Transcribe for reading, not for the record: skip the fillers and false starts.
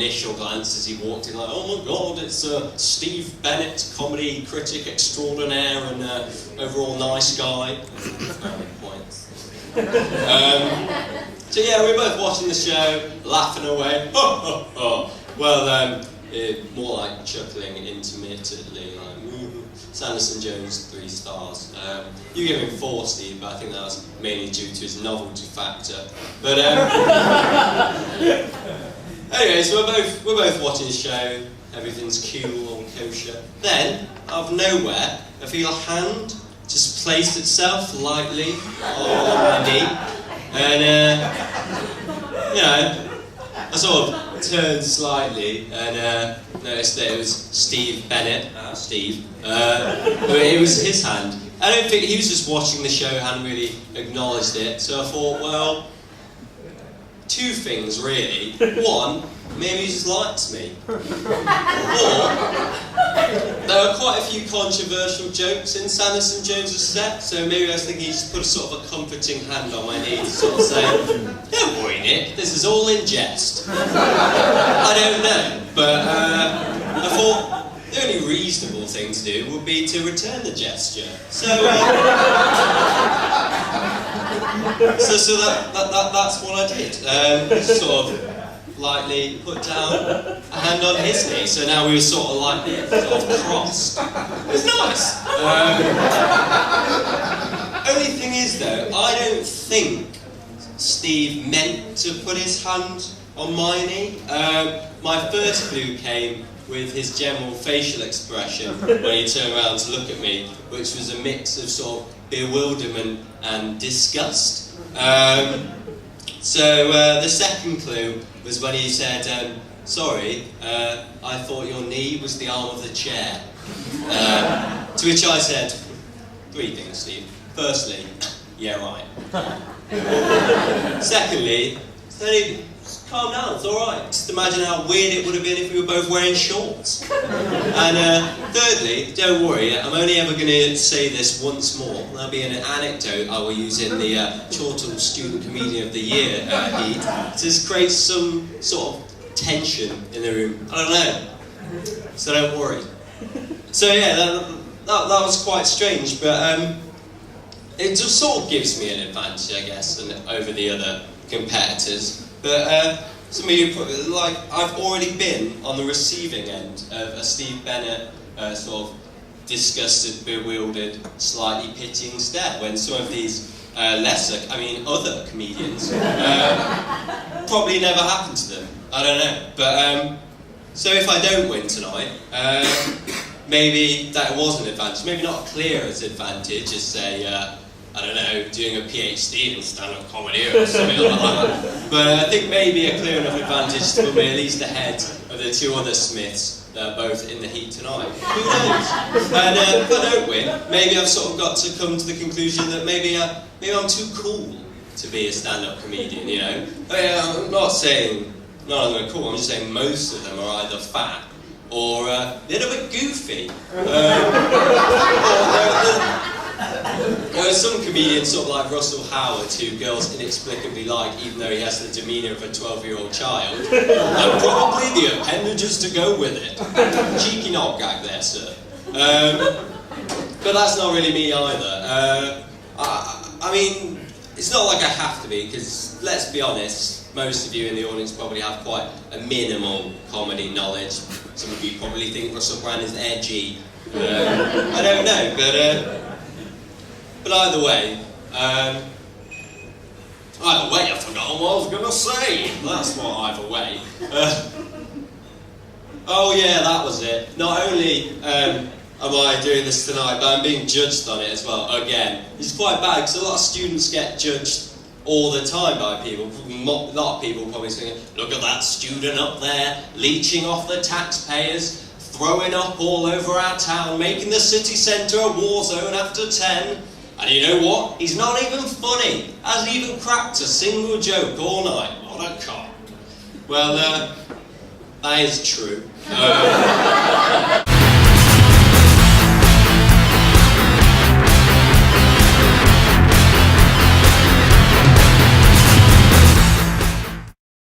initial glance as he walked in, like, oh my god, it's Steve Bennett, comedy critic extraordinaire and overall nice guy. Points. So yeah, we were both watching the show, laughing away. Well, more like chuckling intermittently, like, Sanderson Jones, 3 stars. You gave him 4, Steve, but I think that was mainly due to his novelty factor. But anyway, so we're both watching the show. Everything's cool, all kosher. Then, out of nowhere, I feel a hand just place itself lightly on my knee, and you know, I sort of turned slightly and noticed that it was Steve Bennett. Steve. It was his hand. I don't think he was just watching the show, hadn't really acknowledged it. So I thought, well, 2 things really. 1, maybe he just likes me. Or there are quite a few controversial jokes in Sanderson Jones' set, so maybe I was thinking he just put a sort of a comforting hand on my knee to sort of say, don't worry, Nick, this is all in jest. I don't know, but I thought the only reasonable thing to do would be to return the gesture. So that's what I did. Sort of lightly put down a hand on his knee, so now we were sort of like crossed. It was nice. Only thing is though, I don't think Steve meant to put his hand on my knee. My first clue came with his general facial expression when he turned around to look at me, which was a mix of sort of bewilderment and disgust. So the second clue was when he said, sorry, I thought your knee was the arm of the chair. To which I said, 3 things, Steve. Firstly, yeah, right. Secondly, just calm down, it's alright. Just imagine how weird it would have been if we were both wearing shorts. And thirdly, don't worry, I'm only ever going to say this once more. That'll be an anecdote I will use in the Chortle Student Comedy of the Year heat to just create some sort of tension in the room. I don't know. So don't worry. So yeah, that was quite strange, but it just sort of gives me an advantage, I guess, over the other competitors. But some of you probably, like, I've already been on the receiving end of a Steve Bennett sort of disgusted, bewildered, slightly pitying stare when some of these other comedians probably never happened to them. I don't know. But so if I don't win tonight, maybe that was an advantage. Maybe not clear as advantage as say, I don't know, doing a PhD in stand-up comedy or something like that. But I think maybe a clear enough advantage to put me at least ahead of the 2 other Smiths that are both in the heat tonight. Who knows? And if I don't win, maybe I've sort of got to come to the conclusion that maybe I'm too cool to be a stand-up comedian, you know? I'm not saying none of them are cool, I'm just saying most of them are either fat or a little bit goofy. There are some comedians, sort of like Russell Howard, who girls inexplicably like, even though he has the demeanour of a 12-year-old child, and probably the appendages to go with it. Cheeky knob gag there, sir. But that's not really me either. I mean, it's not like I have to be, because let's be honest, most of you in the audience probably have quite a minimal comedy knowledge. Some of you probably think Russell Brand is edgy. I don't know, but either way, I forgot what I was going to say. That's what either way. Oh yeah, that was it. Not only am I doing this tonight, but I'm being judged on it as well, again. It's quite bad, because a lot of students get judged all the time by people. A lot of people probably saying, look at that student up there, leeching off the taxpayers, throwing up all over our town, making the city centre a war zone after 10. And you know what? He's not even funny. Hasn't even cracked a single joke all night. What a cock. Well, that is true.